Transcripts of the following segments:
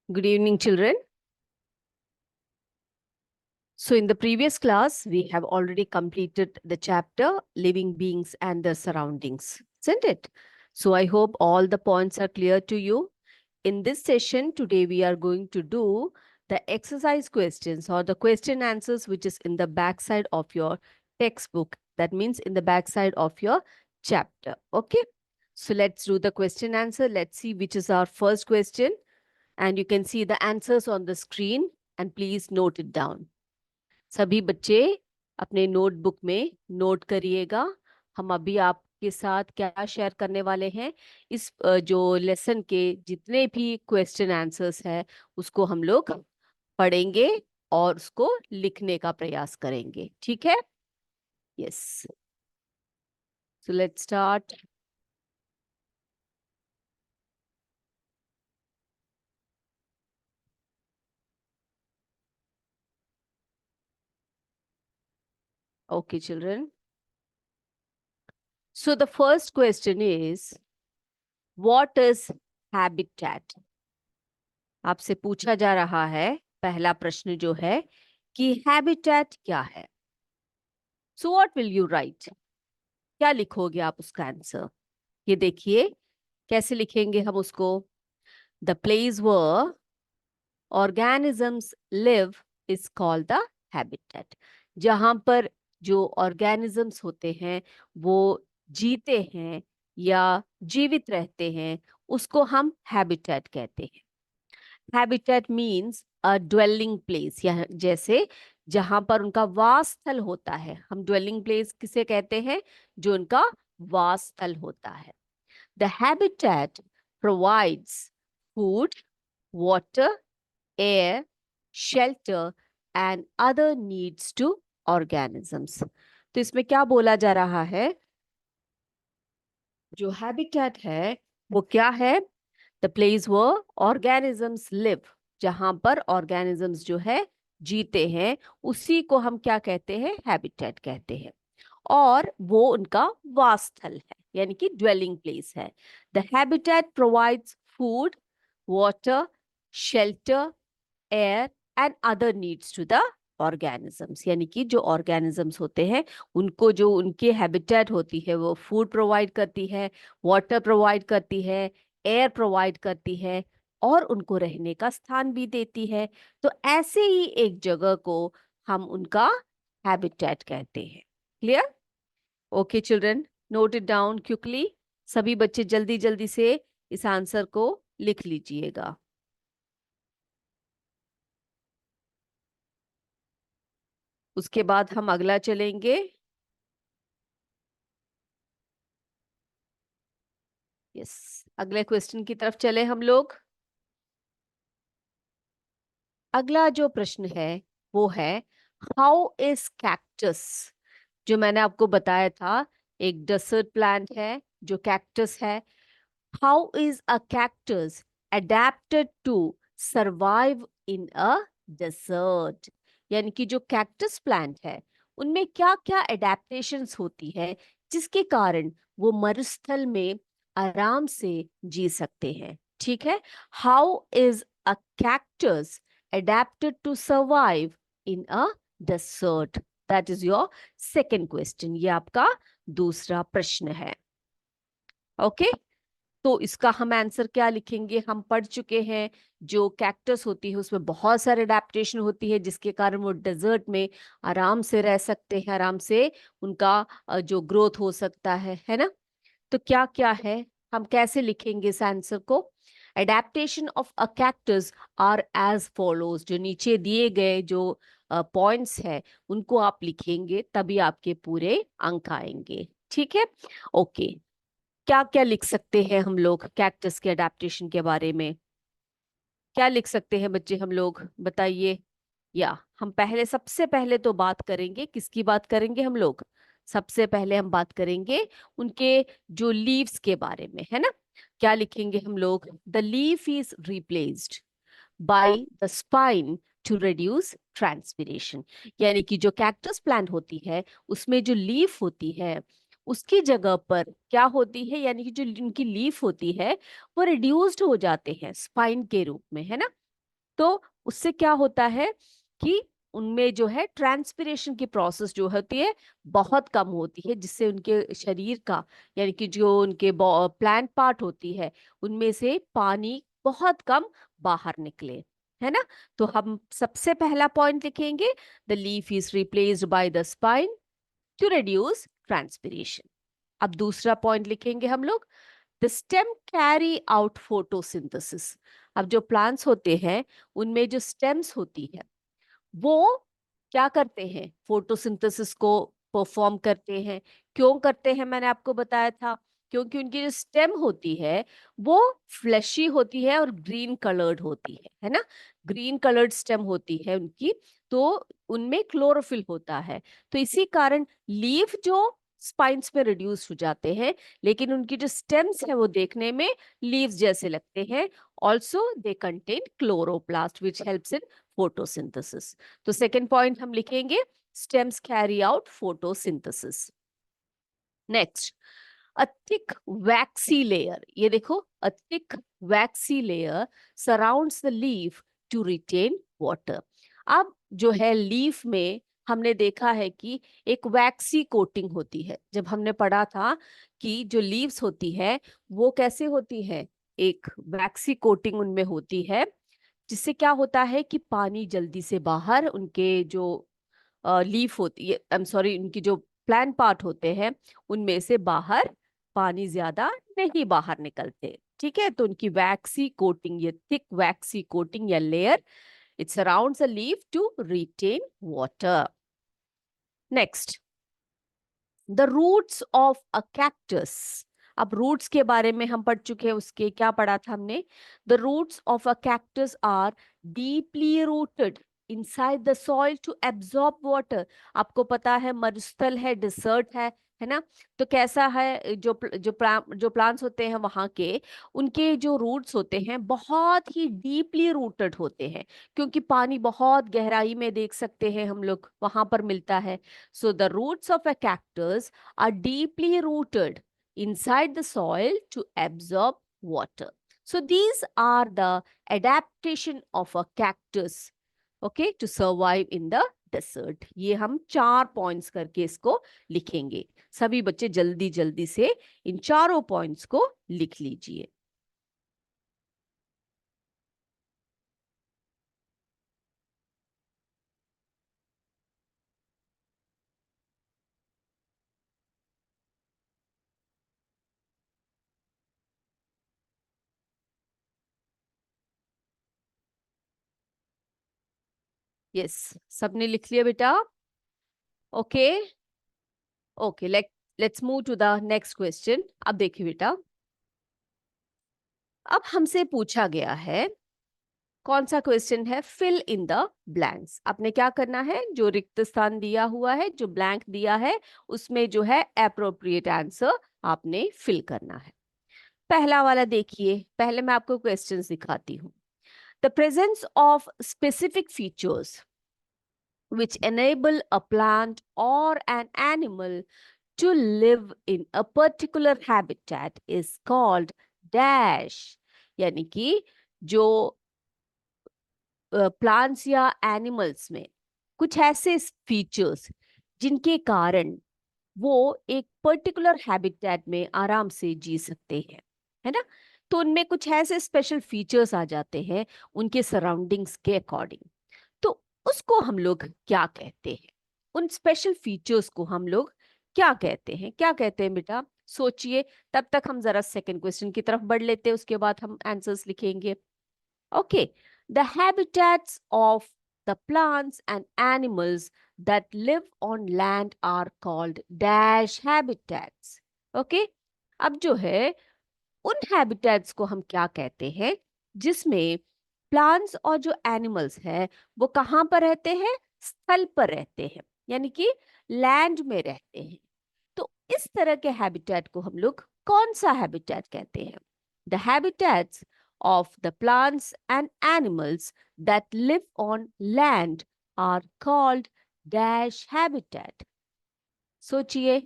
Good evening, children. So, in the previous class, we have already completed the chapter Living Beings and Their Surroundings, isn't it? So, I hope all the points are clear to you. In this session, today we are going to do the exercise questions or the question answers, which is in the backside of your textbook. That means in the backside of your chapter. Okay. So, let's do the question answer. Let's see which is our first question. And you can see the answers on the screen and please note it down. सभी बच्चे अपने notebook में note करिएगा। हम अभी आपके साथ क्या शेयर करने वाले हैं, इस जो लेसन के जितने भी क्वेश्चन आंसर्स है उसको हम लोग पढ़ेंगे और उसको लिखने का प्रयास करेंगे। ठीक है? Yes, so let's start. Okay, children. So the first question is, what is habitat? आपसे पूछा जा रहा है, पहला प्रश्न जो है कि हैबिटेट क्या है। So what will you right? क्या लिखोगे आप उसका आंसर? ये देखिए कैसे लिखेंगे हम उसको। The place where organisms live is called the habitat. जहां पर जो ऑर्गेनिजम्स होते हैं वो जीते हैं या जीवित रहते हैं उसको हम हैबिटेट कहते हैं। हैबिटेट मीन्स अ ड्वेलिंग प्लेस, या जैसे जहां पर उनका वास स्थल होता है। हम ड्वेलिंग प्लेस किसे कहते हैं? जो उनका वास स्थल होता है। The habitat provides food, water, air, shelter and other needs to organisms. तो इसमें क्या बोला जा रहा है? जो हैबिटेट है वो क्या है? The place where organisms live, जहां पर ऑर्गेनिजम्स जो है जीते हैं, उसी को हम क्या कहते हैं? हैबिटेट कहते हैं। और वो उनका वास स्थल है, यानी कि ड्वेलिंग प्लेस है। The habitat provides food, water, shelter, air and other needs to the organisms. यानी कि जो ऑर्गेनिजम्स होते हैं उनको जो उनकी हैबिटेट होती है वो फूड प्रोवाइड करती है, वाटर प्रोवाइड करती है, एयर प्रोवाइड करती है और उनको रहने का स्थान भी देती है। तो ऐसे ही एक जगह को हम उनका हैबिटेट कहते हैं। Clear? Okay children, note it down quickly. सभी बच्चे जल्दी जल्दी से इस आंसर को लिख लीजिएगा। उसके बाद हम अगला चलेंगे। यस, अगले क्वेश्चन की तरफ चले हम लोग। अगला जो प्रश्न है वो है, हाउ इज कैक्टस, जो मैंने आपको बताया था एक डेजर्ट प्लांट है जो कैक्टस है। How is a cactus adapted to survive in a desert? यानी कि जो कैक्टस प्लांट है उनमें क्या क्या एडेप्टेशंस होती है जिसके कारण वो मरुस्थल में आराम से जी सकते हैं। ठीक है? How is a cactus adapted to survive in a desert? That is your second question. ये आपका दूसरा प्रश्न है। Okay okay? तो इसका हम आंसर क्या लिखेंगे? हम पढ़ चुके हैं जो कैक्टस होती है उसमें बहुत सारे एडेप्टेशन होती है जिसके कारण वो डेजर्ट में आराम से रह सकते हैं, आराम से उनका जो ग्रोथ हो सकता है ना? तो क्या क्या है, हम कैसे लिखेंगे इस आंसर को? Adaptation of a cactus are as follows. जो नीचे दिए गए जो पॉइंट्स है उनको आप लिखेंगे तभी आपके पूरे अंक आएंगे। ठीक है? ओके, क्या क्या लिख सकते हैं हम लोग कैक्टस के एडेप्टेशन के बारे में? क्या लिख सकते हैं बच्चे हम लोग, बताइए। या हम पहले सबसे पहले तो बात करेंगे, किसकी बात करेंगे हम लोग? सबसे पहले हम बात करेंगे उनके जो लीव्स के बारे में, है ना? क्या लिखेंगे हम लोग? The leaf is replaced by the spine to reduce transpiration. यानी कि जो कैक्टस प्लांट होती है उसमें जो लीफ होती है उसकी जगह पर क्या होती है, यानी कि जो उनकी लीफ होती है वो रिड्यूस्ड हो जाते हैं स्पाइन के रूप में, है ना? तो उससे क्या होता है कि उनमें जो है ट्रांसपिरेशन की प्रोसेस जो होती है बहुत कम होती है, जिससे उनके शरीर का, यानी कि जो उनके प्लांट पार्ट होती है उनमें से पानी बहुत कम बाहर निकले, है ना। तो हम सबसे पहला पॉइंट लिखेंगे, the leaf is replaced by the spine to reduce transpiration. अब दूसरा पॉइंट लिखेंगे हम लोग, the stem carry out photosynthesis. अब जो प्लांट्स होते हैं उनमें जो स्टेम्स होती है वो क्या करते हैं, फोटोसिंथेसिस को परफॉर्म करते हैं। क्यों करते हैं, मैंने आपको बताया था, क्योंकि उनकी जो स्टेम होती है वो फ्लैशी होती है और ग्रीन कलर्ड होती है ना। ग्रीन कलर्ड स्टेम होती है उनकी, तो उनमें क्लोरोफिल होता है। तो इसी कारण लीफ जो स्पाइन्स में रिड्यूस हो जाते हैं, लेकिन उनकी जो स्टेम्स है वो देखने में लीव्स जैसे लगते हैं। Also they contain chloroplast which helps in photosynthesis. तो सेकेंड पॉइंट हम लिखेंगे, stems carry out photosynthesis. Next, a thick waxy layer, ये देखो, a thick waxy layer surrounds the leaf to retain water. अब जो है लीफ में हमने देखा है कि एक वैक्सी कोटिंग होती है। जब हमने पढ़ा था कि जो लीव्स होती है वो कैसे होती है, एक वैक्सी कोटिंग उनमें होती है, जिससे क्या होता है कि पानी जल्दी से बाहर, उनके जो लीफ होती है, आई एम सॉरी, उनकी जो प्लांट पार्ट होते हैं उनमें से बाहर पानी ज्यादा नहीं बाहर निकलते। ठीक है, तो उनकी वैक्सी कोटिंग, ये थिक वैक्सी कोटिंग या layer, it surrounds a leaf to retain water. Next, the roots of a cactus. अब रूट्स के बारे में हम पढ़ चुके हैं, उसके क्या पढ़ा था हमने, the roots of a cactus are deeply rooted inside the soil to absorb water. आपको पता है मरुस्थल है, डिसर्ट है ना। तो कैसा है, जो प्लांट्स होते हैं वहां के, उनके जो रूट्स होते हैं बहुत ही डीपली रूटेड होते हैं, क्योंकि पानी बहुत गहराई में देख सकते हैं हम लोग वहां पर मिलता है। So the roots of a cactus are deeply rooted inside the soil to absorb water. So these are the adaptation of a cactus, okay, to survive in the desert. ये हम 4 पॉइंट्स करके इसको लिखेंगे। सभी बच्चे जल्दी जल्दी से इन चारों पॉइंट्स को लिख लीजिए। यस, सबने लिख लिया बेटा? Okay, okay, let's move to the next question. अब देखिए बेटा, अब हमसे पूछा गया है, कौन सा क्वेश्चन है, फिल इन द ब्लैंक्स। आपने क्या करना है, जो रिक्त स्थान दिया हुआ है, जो ब्लैंक दिया है, उसमें जो है एप्रोप्रिएट आंसर आपने फिल करना है। पहला वाला देखिए, पहले मैं आपको क्वेश्चन दिखाती हूँ। The presence of specific features which enable a plant or an animal to live in a particular habitat is called dash। यानी कि जो प्लांट्स या एनिमल्स में कुछ ऐसे फीचर्स जिनके कारण वो एक पर्टिकुलर हैबिटेट में आराम से जी सकते हैं, है ना। तो उनमें कुछ ऐसे स्पेशल फीचर्स आ जाते हैं उनके सराउंडिंग्स के अकॉर्डिंग। तो उसको हम लोग क्या कहते हैं, उन स्पेशल फीचर्स को हम लोग क्या कहते हैं, क्या कहते हैं बेटा, सोचिए। तब तक हम जरा सेकंड क्वेश्चन की तरफ बढ़ लेते हैं, उसके बाद हम आंसर्स लिखेंगे। Okay, the habitats of the plants and animals that live on land are called dash habitats. Okay, अब जो है उन हैबिटेट्स को हम क्या कहते हैं जिसमें प्लांट्स और जो एनिमल्स है वो कहाँ पर रहते हैं, स्थल पर रहते हैं, यानी कि लैंड में रहते हैं। तो इस तरह के हैबिटेट को हम लोग कौन सा हैबिटेट कहते हैं? The habitats of the plants and animals that live on land are called dash habitat। सोचिए,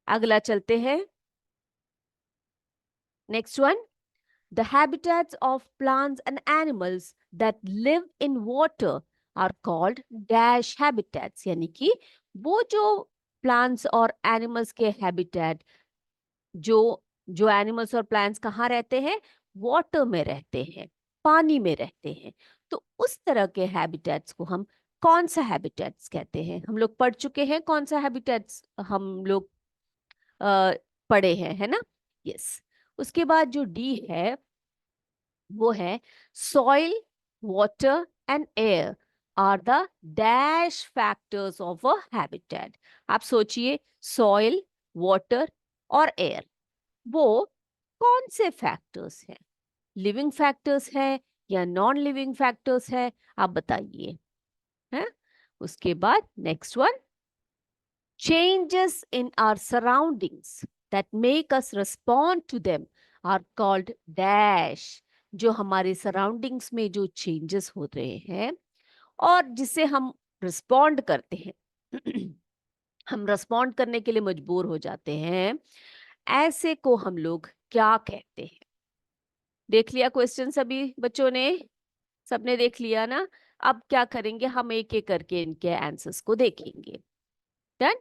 अगला चलते हैं। Next one, The habitats of plants and animals that live in water are called dash habitats, यानी कि वो जो plants और animals के habitat, जो जो एनिमल्स और प्लांट्स कहाँ रहते हैं, वाटर में रहते हैं, पानी में रहते हैं, तो उस तरह के हैबिटेट्स को हम कौन सा हैबिटेट्स कहते हैं? हम लोग पढ़ चुके हैं कौन सा हैबिटेट्स हम लोग अ, पढ़े हैं, है ना? यस। उसके बाद जो डी है वो है soil, water and air are the dash factors of a habitat. आप सोचिए, सॉइल, वाटर और एयर, वो कौन से फैक्टर्स हैं? लिविंग फैक्टर्स है या नॉन लिविंग फैक्टर्स है? आप बताइए, हैं? उसके बाद next one, changes in our surroundings that make us respond to them are called dash। जो हमारे सराउंडिंग्स में जो चेंजेस हो रहे हैं और जिसे हम रिस्पॉन्ड करते हैं हम रिस्पॉन्ड करने के लिए मजबूर हो जाते हैं, ऐसे को हम लोग क्या कहते हैं? देख लिया क्वेश्चन सभी बच्चों ने? सबने देख लिया ना? अब क्या करेंगे, हम एक एक करके इनके आंसर्स को देखेंगे। Done?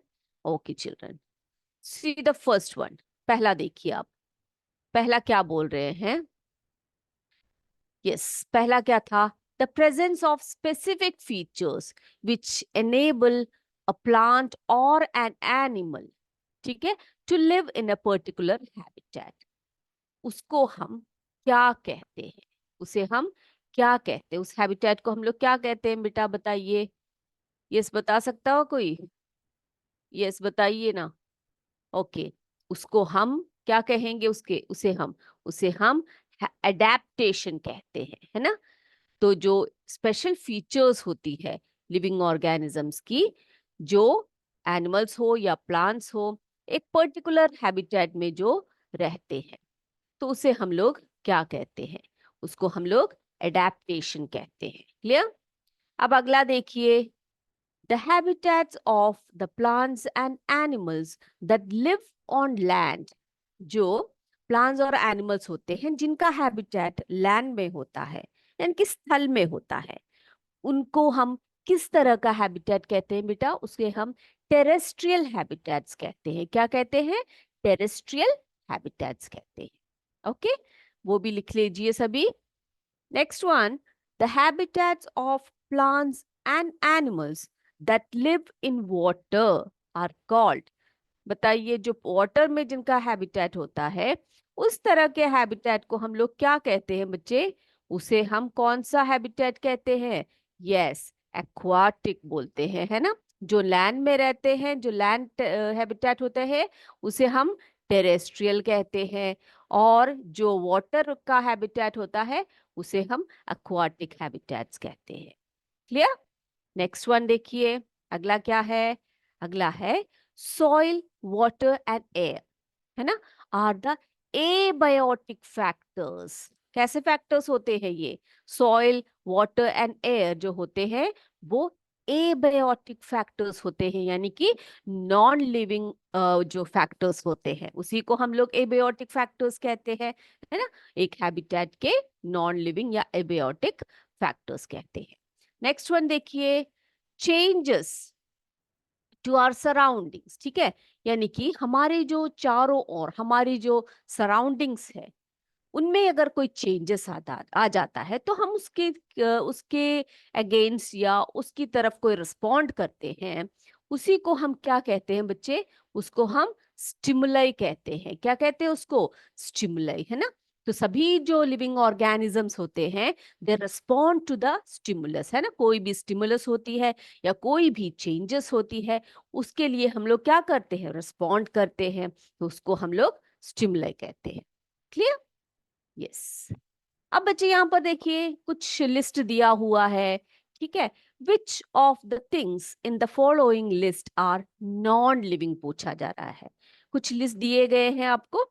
Okay children, see the first one. पहला देखिए आप, पहला क्या बोल रहे हैं? यस, पहला क्या था? The presence of specific features which enable a plant और एन एनिमल, ठीक है, to live in a particular habitat. उसको हम क्या कहते हैं? उसे हम क्या कहते हैं? उस हैबिटेट को हम लोग क्या कहते हैं बेटा, बताइए। यस बता सकता हो कोई? यस बताइए ना। ओके, उसको हम क्या कहेंगे? उसे हम एडेप्टेशन कहते हैं, है ना? तो जो स्पेशल फीचर्स होती है लिविंग ऑर्गेनिजम्स की, जो एनिमल्स हो या प्लांट्स हो, एक पर्टिकुलर हैबिटेट में जो रहते हैं, तो उसे हम लोग क्या कहते हैं? उसको हम लोग एडेप्टेशन कहते हैं। क्लियर? अब अगला देखिए, the habitats of the plants and animals that live on land। जो प्लांट्स और एनिमल्स होते हैं जिनका हैबिटेट लैंड में होता है, यानी कि स्थल में होता है, उनको हम किस तरह का हैबिटेट कहते हैं बेटा? उसे हम टेरेस्ट्रियल हैबिटेट्स कहते हैं। क्या कहते हैं? टेरेस्ट्रियल हैबिटेट्स कहते हैं। ओके, वो भी लिख लीजिए सभी। Next one, the habitats of plants and animals that live in water are called. बताइए, जो वाटर में जिनका हैबिटेट होता है, उस तरह के हैबिटेट को हम लोग क्या कहते हैं बच्चे? उसे हम कौन सा हैबिटेट कहते हैं? यस, एक्वाटिक बोलते हैं, है ना? जो लैंड में रहते हैं, जो लैंड हैबिटेट होते हैं, उसे हम टेरेस्ट्रियल कहते हैं, और जो वाटर का हैबिटेट होता है उसे हम एक्वाटिक हैबिटेट्स कहते हैं। क्लियर? नेक्स्ट वन देखिए, अगला क्या है? अगला है सॉइल, वाटर एंड एयर, है ना, आर द एबायोटिक फैक्टर्स। कैसे फैक्टर्स होते हैं ये? सॉइल, वाटर एंड एयर जो होते हैं वो एबायोटिक फैक्टर्स होते हैं, यानी कि नॉन लिविंग जो फैक्टर्स होते हैं उसी को हम लोग एबायोटिक फैक्टर्स कहते हैं, है ना? एक हैबिटेट के नॉन लिविंग या एबायोटिक फैक्टर्स कहते हैं। नेक्स्ट वन देखिए, चेंजेस टू आवर सराउंडिंग्स, ठीक है, यानी कि हमारे जो चारों ओर हमारी जो सराउंडिंग्स है उनमें अगर कोई चेंजेस आ जाता है तो हम उसके अगेंस्ट या उसकी तरफ कोई रिस्पॉन्ड करते हैं, उसी को हम क्या कहते हैं बच्चे? उसको हम स्टिमुलाई कहते हैं। क्या कहते हैं उसको? स्टिमुलाई, है ना? तो सभी जो लिविंग ऑर्गेनिजम्स होते हैं, they respond to the stimulus, है ना? कोई भी स्टिमुलस होती है या कोई भी चेंजेस होती है, उसके लिए हम लोग क्या करते हैं? रिस्पॉन्ड करते हैं, तो उसको हम लोग स्टिमुलाई कहते हैं। क्लियर? यस। अब बच्चे यहाँ पर देखिए कुछ लिस्ट दिया हुआ है, ठीक है। Which of the things in the following list are non living पूछा जा रहा है। कुछ लिस्ट दिए गए हैं आपको,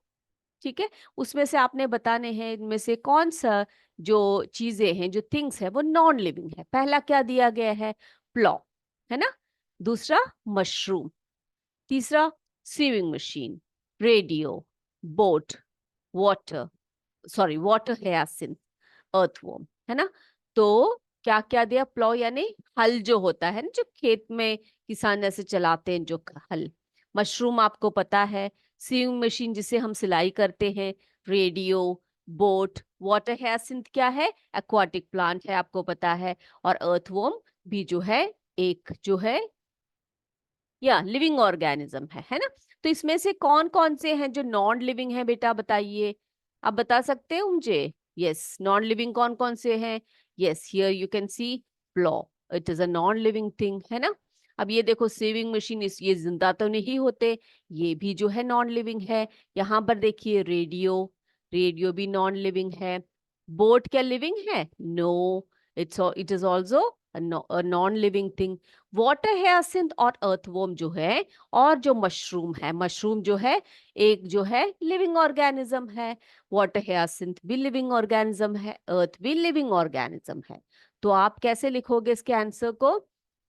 ठीक है, उसमें से आपने बताने हैं इनमें से कौन सा जो चीजें हैं, जो थिंग्स है, वो नॉन लिविंग है। पहला क्या दिया गया है? प्लॉ, है ना? दूसरा मशरूम, तीसरा swimming machine, radio, boat, water, sorry, water hyacinth, earthworm, है ना। तो क्या क्या दिया, प्लॉ यानी हल जो होता है ना, जो खेत में किसान ऐसे चलाते हैं जो हल। मशरूम आपको पता है, सीइंग मशीन जिसे हम सिलाई करते हैं, रेडियो, बोट। वाटर हयासिंथ क्या है, एक्वाटिक प्लांट है, आपको पता है। और अर्थवर्म भी जो है, एक जो है या लिविंग ऑर्गेनिज्म है ना। तो इसमें से कौन कौन से हैं जो नॉन लिविंग है, बेटा बताइए, आप बता सकते हो मुझे। यस, नॉन लिविंग कौन कौन से हैं। Yes, here you can see plough, it is a non living thing, है ना। अब ये देखो सेविंग मशीन, इस ये जिंदा तो नहीं होते, ये भी जो है नॉन लिविंग है। यहाँ पर देखिए रेडियो, रेडियो भी नॉन लिविंग है। बोट क्या लिविंग है, no, it is also non living thing. Water hyacinth और अर्थवर्म जो है, और जो मशरूम है, मशरूम जो है एक जो है लिविंग ऑर्गेनिज्म है। वाटर हयासिंथ भी लिविंग ऑर्गेनिज्म है, अर्थ भी लिविंग ऑर्गेनिज्म है। तो आप कैसे लिखोगे इसके आंसर को,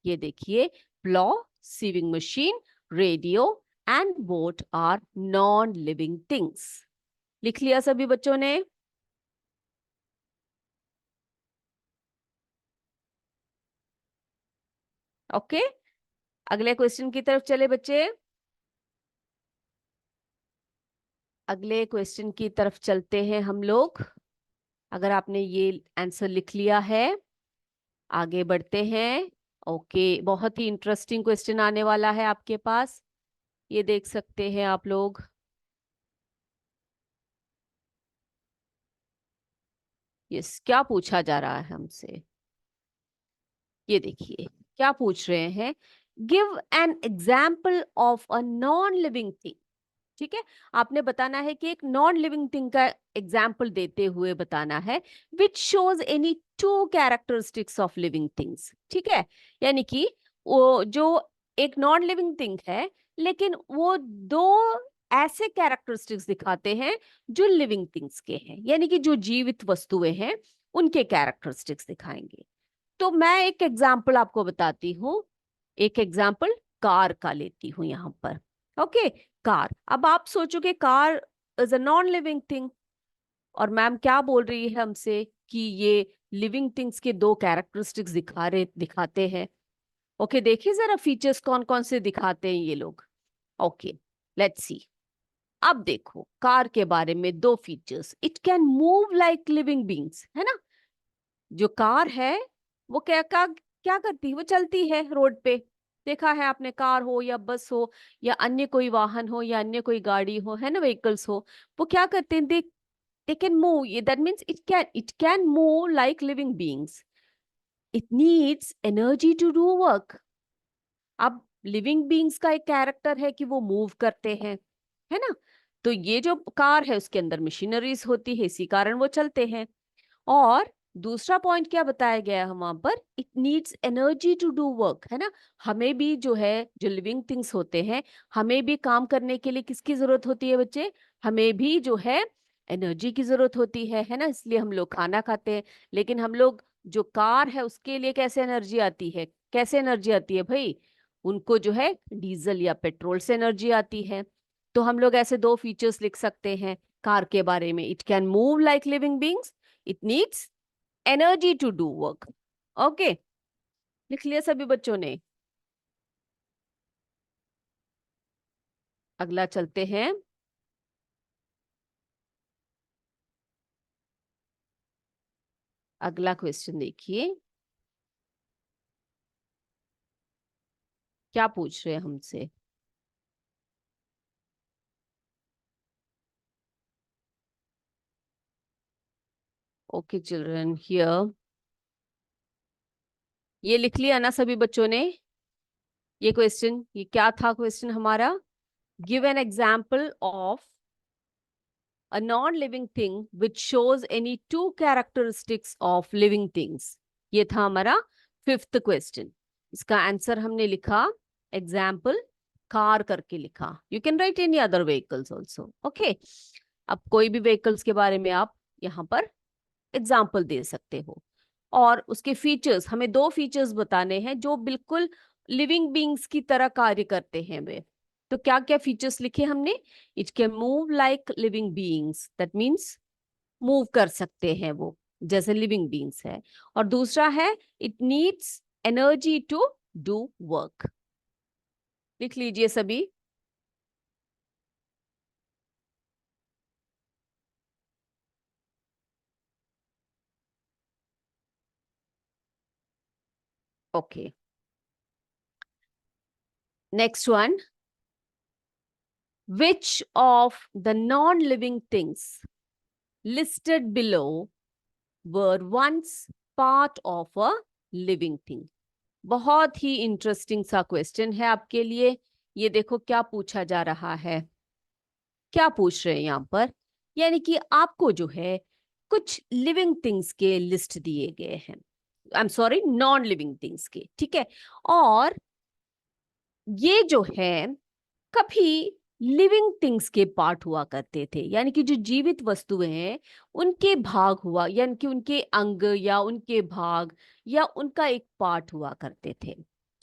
ये देखिए, plough, sewing machine, radio and boat are non living things. लिख लिया सभी बच्चों ने। ओके, अगले क्वेश्चन की तरफ चले बच्चे। अगले क्वेश्चन की तरफ चलते हैं हम लोग। अगर आपने ये आंसर लिख लिया है, आगे बढ़ते हैं। ओके, बहुत ही इंटरेस्टिंग क्वेश्चन आने वाला है आपके पास, ये देख सकते हैं आप लोग। यस, क्या पूछा जा रहा है हमसे, ये देखिए क्या पूछ रहे हैं। Give an example of a non living thing. ठीक है, आपने बताना है कि एक नॉन लिविंग थिंग का एग्जाम्पल देते हुए बताना है, which shows any two characteristics of living things. ठीक है, यानी कि वो जो एक नॉन लिविंग थिंग है, लेकिन वो दो ऐसे कैरेक्टरिस्टिक्स दिखाते हैं जो लिविंग थिंग्स के हैं, यानी कि जो जीवित वस्तुएं हैं उनके कैरेक्टरिस्टिक्स दिखाएंगे। तो मैं एक एग्जाम्पल आपको बताती हूँ, एक एग्जाम्पल कार का लेती हूँ यहाँ पर। Okay, car. अब आप सोचोगे car is a non living thing, और मैम क्या बोल रही है हमसे कि ये लिविंग थिंग्स के दो कैरेक्टरिस्टिक्स दिखाते हैं। ओके, देखिए जरा फीचर्स कौन कौन से दिखाते हैं ये लोग। Okay, let's see. अब देखो कार के बारे में दो features, it can move like living beings, है ना। जो कार है वो क्या करती है, वो चलती है रोड पे। देखा है आपने, कार हो या बस हो या अन्य कोई वाहन हो या अन्य कोई गाड़ी हो, है ना, व्हीकल्स हो, वो क्या करते हैं, they can move, that means it can move like living beings. It needs energy to do work. अब लिविंग बीइंग्स का एक कैरेक्टर है कि वो मूव करते हैं, है ना। तो ये जो कार है उसके अंदर मशीनरीज होती है, इसी कारण वो चलते हैं। और दूसरा पॉइंट क्या बताया गया है वहां पर, it needs energy to do work, है ना। हमें भी जो है, जो लिविंग थिंग्स होते हैं, हमें भी काम करने के लिए किसकी जरूरत होती है बच्चे, हमें भी जो है एनर्जी की जरूरत होती है ना। इसलिए हम लोग खाना खाते हैं। लेकिन हम लोग, जो कार है उसके लिए कैसे एनर्जी आती है, कैसे एनर्जी आती है भाई, उनको जो है डीजल या पेट्रोल से एनर्जी आती है। तो हम लोग ऐसे दो फीचर्स लिख सकते हैं कार के बारे में, it can move like living beings, it needs energy to do work. Okay, लिख लिया सभी बच्चों ने। अगला चलते हैं। अगला क्वेश्चन देखिए, क्या पूछ रहे हैं हमसे। ओके चिल्ड्रन, हियर, ये लिख लिया ना सभी बच्चों ने। ये क्वेश्चन, ये क्या था क्वेश्चन हमारा, give an example of a non-living thing which shows any two characteristics of living things। ये था हमारा फिफ्थ क्वेश्चन। इसका आंसर हमने लिखा एग्जाम्पल कार करके लिखा। You can write any other vehicles also. Okay, अब कोई भी व्हीकल्स के बारे में आप यहाँ पर एग्जाम्पल दे सकते हो। और उसके फीचर्स, हमें दो फीचर्स बताने हैं जो बिल्कुल लिविंग बींग्स की तरह कार्य करते हैं वे। तो क्या क्या फीचर्स लिखे हमने, it can move like living beings, that means move कर सकते हैं वो, जैसे लिविंग बींग्स है। और दूसरा है it needs energy to do work. लिख लीजिए सभी। Okay, next one, which of the non-living things listed below were once part of a living thing? बहुत ही इंटरेस्टिंग सा क्वेश्चन है आपके लिए। ये देखो क्या पूछा जा रहा है, क्या पूछ रहे हैं यहाँ पर। यानी कि आपको जो है कुछ लिविंग थिंग्स के लिस्ट दिए गए हैं, I am sorry, non living things के, ठीक है। और ये जो है कभी लिविंग थिंग्स के पार्ट हुआ करते थे, यानी कि जो जीवित वस्तुएं हैं उनके भाग हुआ, यानी कि उनके अंग या उनके भाग या उनका एक पार्ट हुआ करते थे।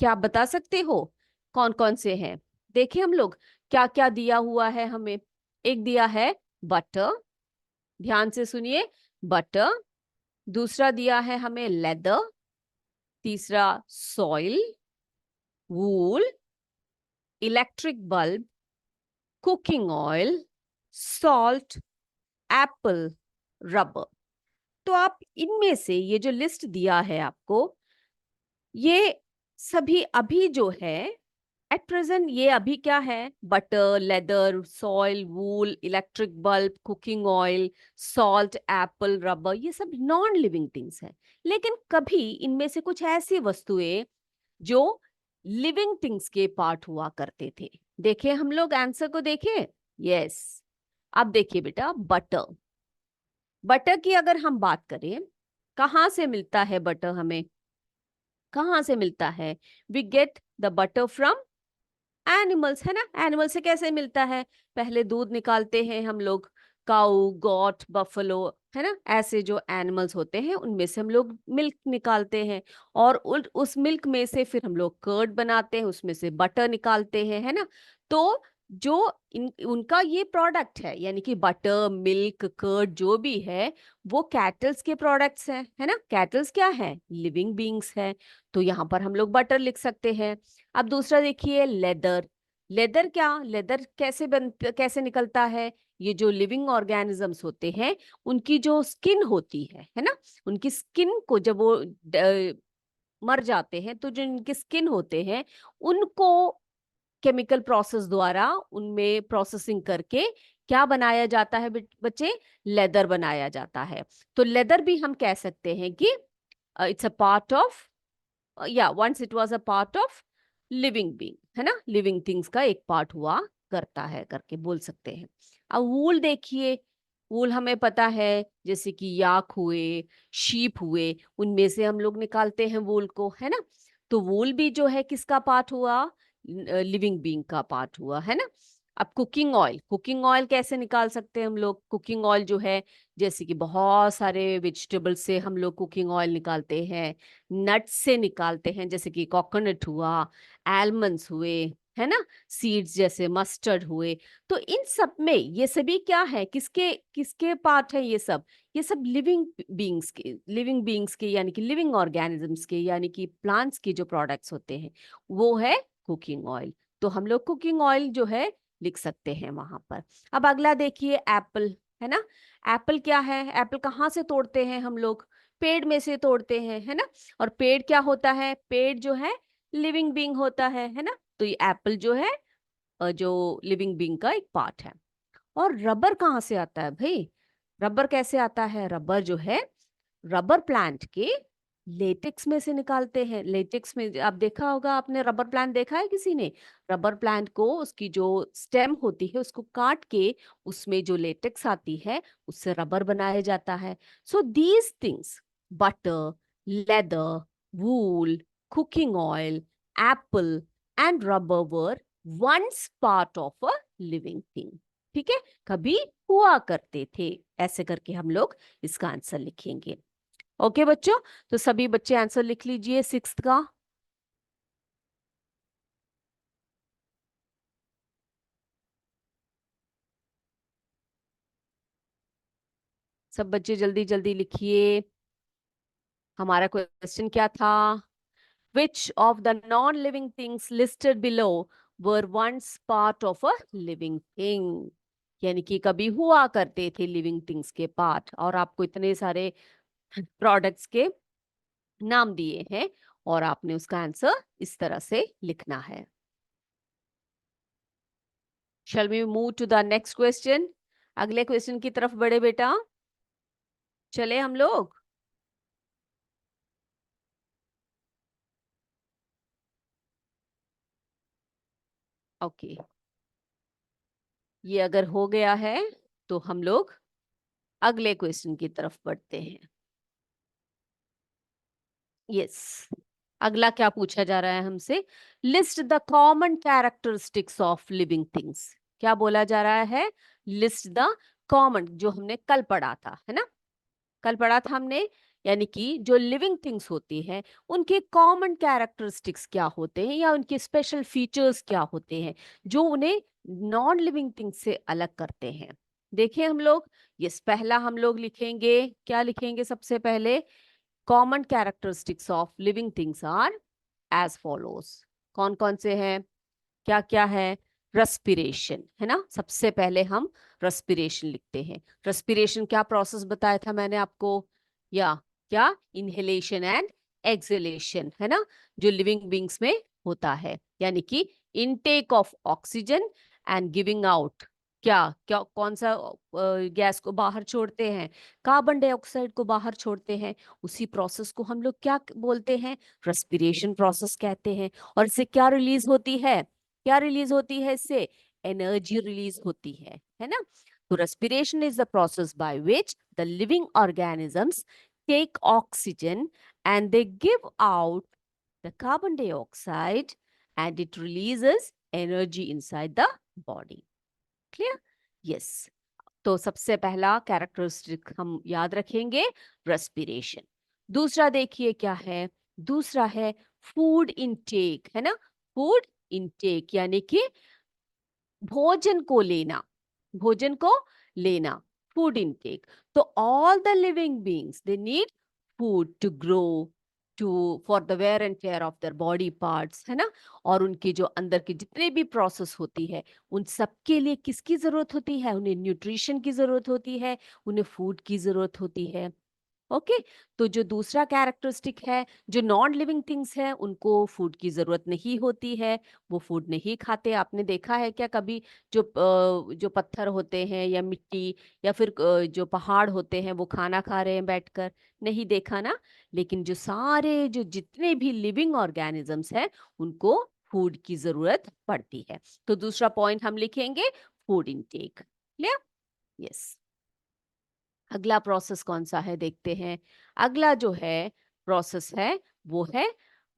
क्या आप बता सकते हो कौन कौन से हैं? देखें हम लोग क्या क्या दिया हुआ है हमें। एक दिया है बटर, ध्यान से सुनिए, बटर। दूसरा दिया है हमें लेदर। तीसरा soil, wool, electric bulb, cooking oil, salt, apple, rubber. तो आप इनमें से ये जो लिस्ट दिया है आपको, ये सभी अभी जो है एट प्रेजेंट, ये अभी क्या है? Butter, leather, soil, wool, electric bulb, cooking oil, salt, apple, rubber, ये सब नॉन लिविंग थिंग्स है। लेकिन कभी इनमें से कुछ ऐसी वस्तुएं जो लिविंग थिंग्स के पार्ट हुआ करते थे। देखें हम लोग आंसर को, देखें। यस, अब देखिए बेटा, बटर। बटर की अगर हम बात करें, कहाँ से मिलता है बटर हमें? कहाँ से मिलता है? We get the butter from animals, है ना। एनिमल से कैसे मिलता है? पहले दूध निकालते हैं हम लोग, काऊ, गॉट, बफलो, है ना। ऐसे जो एनिमल्स होते हैं उनमें से हम लोग मिल्क निकालते हैं, और उस मिल्क में से फिर हम लोग कर्ड बनाते हैं, उसमें से बटर निकालते हैं, है ना। तो जो उनका ये प्रोडक्ट है, यानी कि बटर, मिल्क, कर्ड जो भी है, वो कैटल्स के प्रोडक्ट्स हैं, है ना। कैटल्स क्या है? लिविंग बींग्स है। तो यहाँ पर हम लोग बटर लिख सकते हैं। अब दूसरा देखिए, लेदर। लेदर क्या, लेदर कैसे निकलता है? ये जो लिविंग ऑर्गेनिजम्स होते हैं उनकी जो स्किन होती है ना, उनकी स्किन को जब वो मर जाते हैं, तो जो इनके स्किन होते हैं उनको केमिकल प्रोसेस द्वारा उनमें प्रोसेसिंग करके क्या बनाया जाता है बच्चे? लेदर बनाया जाता है। तो लेदर भी हम कह सकते हैं कि इट्स अ पार्ट ऑफ, या once it was a part of living being, है ना। लिविंग थिंग्स का एक पार्ट हुआ करता है करके बोल सकते हैं। अब वूल देखिए, वूल हमें पता है, जैसे कि याक हुए, शीप हुए, उनमें से हम लोग निकालते हैं वूल को, है ना। तो वूल भी जो है किसका पार्ट हुआ? लिविंग बीइंग का पार्ट हुआ, है ना। अब कुकिंग ऑयल, कुकिंग ऑयल कैसे निकाल सकते हैं हम लोग? कुकिंग ऑयल जो है, जैसे कि बहुत सारे वेजिटेबल से हम लोग कुकिंग ऑयल निकालते हैं, नट्स से निकालते हैं, जैसे कि कोकोनट हुआ, आलमंड्स हुए, है ना, सीड्स जैसे मस्टर्ड हुए। तो इन सब में ये सभी क्या है, किसके किसके पार्ट है ये सब? ये सब लिविंग बीइंग्स के, लिविंग बीइंग्स के, यानी कि लिविंग ऑर्गेनिजम्स के, यानी कि प्लांट्स के जो प्रोडक्ट्स होते हैं वो है कुकिंग ऑयल। तो हम लोग कुकिंग ऑयल जो है लिख सकते हैं वहां पर। अब अगला देखिए, एप्पल, है ना। एप्पल क्या है? एप्पल कहाँ से तोड़ते हैं हम लोग? पेड़ में से तोड़ते हैं, है ना। और पेड़ क्या होता है? पेड़ जो है लिविंग बीइंग होता है ना। तो ये एप्पल जो है जो लिविंग बीइंग का एक पार्ट है। और रबर कहाँ से आता है भाई? रबर कैसे आता है? रबर जो है रबर प्लांट के लेटेक्स में से निकालते हैं। लेटेक्स में आप देखा होगा, आपने रबर प्लांट देखा है किसी ने? रबर प्लांट को, उसकी जो स्टेम होती है उसको काट के उसमें जो लेटेक्स आती है उससे रबर बनाया जाता है। So these things, butter, leather, wool, cooking oil, apple and rubber were once part of a living thing. ठीक है, कभी हुआ करते थे। ऐसे करके हम लोग इसका आंसर लिखेंगे। ओके बच्चों, तो सभी बच्चे आंसर लिख लीजिए सिक्स्थ का। सब बच्चे जल्दी जल्दी लिखिए। हमारा क्वेश्चन क्या था? Which of the non-living things listed below were once part of a living thing? यानी कि कभी हुआ करते थे लिविंग थिंग्स के पार्ट, और आपको इतने सारे प्रोडक्ट्स के नाम दिए हैं और आपने उसका आंसर इस तरह से लिखना है। Shall we move to the next question? अगले क्वेश्चन की तरफ बढ़े बेटा, चले हम लोग। ओके, ये अगर हो गया है तो हम लोग अगले क्वेश्चन की तरफ बढ़ते हैं। यस, अगला क्या पूछा जा रहा है हमसे? List the common characteristics of living things. क्या बोला जा रहा है? लिस्ट द कॉमन, जो हमने कल पढ़ा था, है ना? कल पढ़ा था हमने, यानी कि जो लिविंग थिंग्स होती हैं उनके कॉमन कैरेक्टरिस्टिक्स क्या होते हैं या उनके स्पेशल फीचर्स क्या होते हैं जो उन्हें नॉन लिविंग थिंग्स से अलग करते हैं। देखिए हम लोग, यस, पहला हम लोग लिखेंगे, क्या लिखेंगे सबसे पहले? Common characteristics of living things are as follows. कौन कौन से हैं? क्या क्या है? रेस्पिरेशन, है ना? सबसे पहले हम रेस्पिरेशन लिखते हैं। रेस्पिरेशन क्या प्रोसेस बताया था मैंने आपको? या क्या? इनहेलेशन एंड एक्सहेलेशन, है ना? जो लिविंग बींग्स में होता है, यानी कि intake of oxygen and giving out, क्या क्या कौन सा गैस को बाहर छोड़ते हैं? कार्बन डाइऑक्साइड को बाहर छोड़ते हैं। उसी प्रोसेस को हम लोग क्या बोलते हैं? रेस्पिरेशन प्रोसेस कहते हैं। और इससे क्या रिलीज होती है? क्या रिलीज होती है इससे? एनर्जी रिलीज होती है ना? तो respiration is the process by which the living organisms take oxygen and they give out the carbon dioxide and it releases energy inside the body. Clear? Yes. तो सबसे पहला कैरेक्टरिस्टिक हम याद रखेंगे, रेस्पिरेशन। दूसरा देखिए क्या है? दूसरा है फूड इनटेक, है ना? फूड इनटेक यानी कि भोजन को लेना, भोजन को लेना, फूड इनटेक। तो all the living beings they need food to grow, to for the wear and tear of their body parts, है ना? और उनके जो अंदर की जितने भी प्रोसेस होती है उन सब के लिए किसकी जरूरत होती है? उन्हें न्यूट्रिशन की जरूरत होती है, उन्हें फूड की जरूरत होती है। ओके, तो जो दूसरा कैरेक्टरिस्टिक है, जो नॉन लिविंग थिंग्स है उनको फूड की जरूरत नहीं होती है, वो फूड नहीं खाते। आपने देखा है क्या कभी? जो पत्थर होते हैं या मिट्टी या फिर जो पहाड़ होते हैं वो खाना खा रहे हैं बैठकर? नहीं देखा ना? लेकिन जो सारे जो जितने भी लिविंग ऑर्गेनिजम्स हैं उनको फूड की जरूरत पड़ती है। तो दूसरा पॉइंट हम लिखेंगे फूड इनटेक। क्लियर? यस। अगला प्रोसेस कौन सा है देखते हैं। अगला जो है प्रोसेस है वो है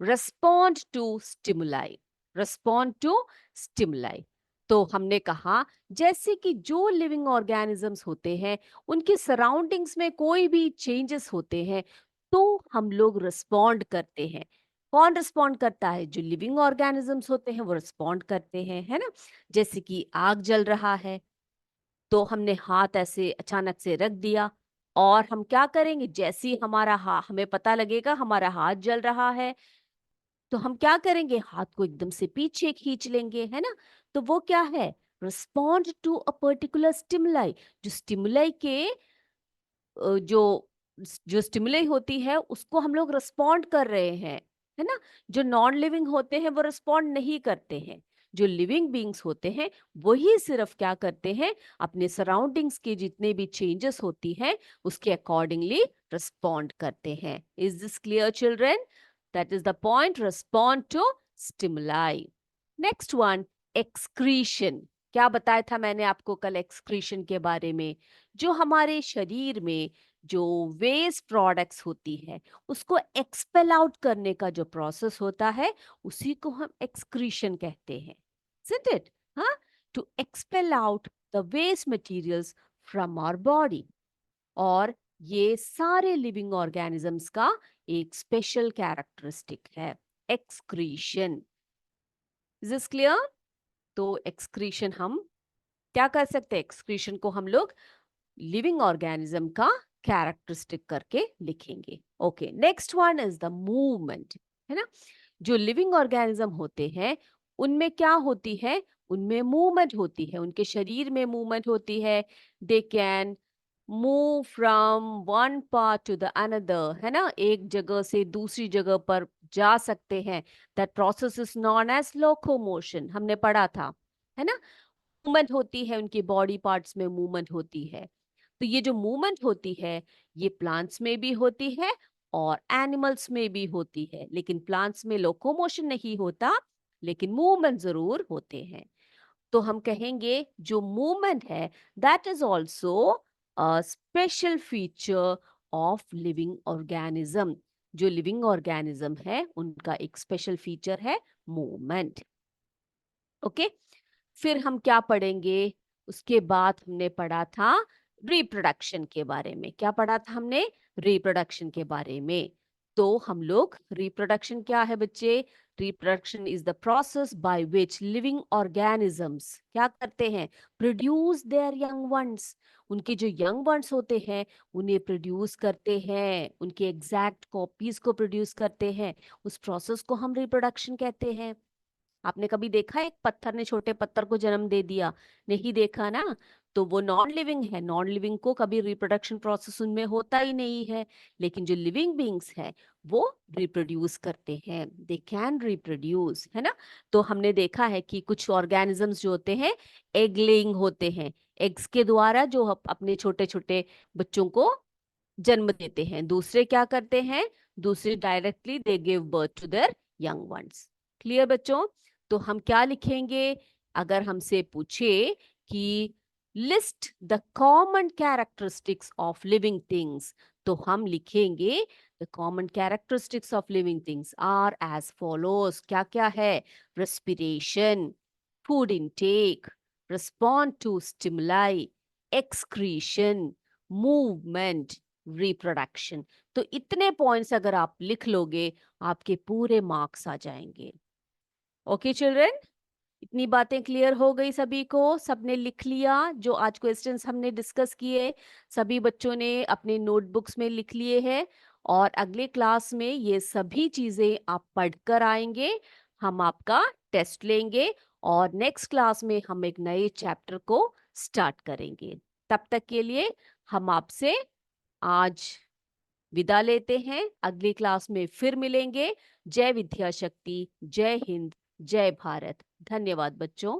respond to stimuli. Respond to stimuli. तो हमने कहा जैसे कि जो लिविंग ऑर्गेनिजम्स होते हैं उनके सराउंडिंग्स में कोई भी चेंजेस होते हैं तो हम लोग रिस्पॉन्ड करते हैं। कौन रिस्पॉन्ड करता है? जो लिविंग ऑर्गेनिजम्स होते हैं वो रिस्पॉन्ड करते हैं, है ना? जैसे कि आग जल रहा है तो हमने हाथ ऐसे अचानक से रख दिया, और हम क्या करेंगे? जैसे ही हमारा हमें पता लगेगा हमारा हाथ जल रहा है तो हम क्या करेंगे? हाथ को एकदम से पीछे खींच लेंगे, है ना? तो वो क्या है? Respond to a particular stimuli. जो स्टिमुलाई के जो जो स्टिमुलाई होती है उसको हम लोग रिस्पॉन्ड कर रहे हैं, है ना? जो नॉन लिविंग होते हैं वो रिस्पॉन्ड नहीं करते हैं। जो लिविंग बीइंग्स होते हैं वही सिर्फ क्या करते हैं? अपने सराउंडिंग्स के जितने भी चेंजेस होती हैं उसके अकॉर्डिंगली रिस्पॉन्ड करते हैं। Is this clear children? That is the point, respond to stimuli. Next one, excretion. क्या बताया था मैंने आपको कल एक्सक्रीशन के बारे में? जो हमारे शरीर में जो वेस्ट प्रोडक्ट्स होती है उसको एक्सपेल आउट करने का जो प्रोसेस होता है उसी को हम एक्सक्रीशन कहते हैं। Isn't it? हाँ, to expel out the waste materials from our body. और ये सारे लिविंग ऑर्गेनिजम्स का एक स्पेशल कैरेक्टरिस्टिक है, एक्सक्रीशन। Is this clear? तो एक्सक्रीशन हम क्या कर सकते हैं? एक्सक्रीशन को हम लोग लिविंग ऑर्गेनिज्म का कैरेक्टरिस्टिक करके लिखेंगे। Okay, next one is the movement, है ना। जो लिविंग ऑर्गेनिज्म होते हैं उनमें क्या होती है, उनमें मूवमेंट होती है, उनके शरीर में मूवमेंट होती है। दे can move from one part two the another, है ना, एक जगह से दूसरी जगह पर जा सकते हैं। That process is known as locomotion, हमने पढ़ा था, है ना। मूवमेंट होती है, उनकी बॉडी पार्ट्स में मूवमेंट होती है। तो ये जो मूवमेंट होती है ये प्लांट्स में भी होती है और एनिमल्स में भी होती है, लेकिन प्लांट्स में लोकोमोशन नहीं होता, लेकिन मूवमेंट जरूर होते हैं। तो हम कहेंगे जो मूवमेंट है that is also a special feature of living organism. जो लिविंग ऑर्गेनिज्म है उनका एक स्पेशल फीचर है मूवमेंट। ओके, फिर हम क्या पढ़ेंगे, उसके बाद हमने पढ़ा था रिप्रोडक्शन के बारे में। क्या पढ़ा था हमने, रिप्रोडक्शन के बारे में। तो हम लोग, रिप्रोडक्शन क्या है बच्चे, reproduction is the process by which living organisms क्या करते हैं, प्रोड्यूस देयर यंग वंस। उनके जो यंग वंस होते हैं उन्हें प्रोड्यूस करते हैं, उनके एग्जैक्ट कॉपीज को प्रोड्यूस करते हैं। उस प्रोसेस को हम रिप्रोडक्शन कहते हैं। आपने कभी देखा है एक पत्थर ने छोटे पत्थर को जन्म दे दिया, नहीं देखा ना। तो वो नॉन लिविंग है, नॉन लिविंग को कभी रिप्रोडक्शन प्रोसेस उनमें होता ही नहीं है। लेकिन जो लिविंग बींग्स है वो रिप्रोड्यूस करते हैं, दे कैन रिप्रोड्यूस, है ना। तो हमने देखा है कि कुछ ऑर्गेनिजम्स जो होते हैं एग लेइंग होते हैं, एग्स के द्वारा जो अपने छोटे छोटे बच्चों को जन्म देते हैं। दूसरे क्या करते हैं, दूसरे directly they give birth to their young ones. Clear बच्चों। तो हम क्या लिखेंगे, अगर हमसे पूछे कि list the common characteristics of living things, तो हम लिखेंगे the common characteristics of living things are as follows. क्या क्या है, respiration, food intake, respond to stimuli, excretion, movement, reproduction. तो इतने पॉइंट्स अगर आप लिख लोगे आपके पूरे मार्क्स आ जाएंगे। ओके चिल्ड्रन, इतनी बातें क्लियर हो गई सभी को, सबने लिख लिया जो आज क्वेश्चंस हमने डिस्कस किए, सभी बच्चों ने अपने नोटबुक्स में लिख लिए हैं। और अगले क्लास में ये सभी चीजें आप पढ़कर आएंगे, हम आपका टेस्ट लेंगे और नेक्स्ट क्लास में हम एक नए चैप्टर को स्टार्ट करेंगे। तब तक के लिए हम आपसे आज विदा लेते हैं, अगली क्लास में फिर मिलेंगे। जय विद्या शक्ति, जय हिंद, जय भारत। धन्यवाद बच्चों।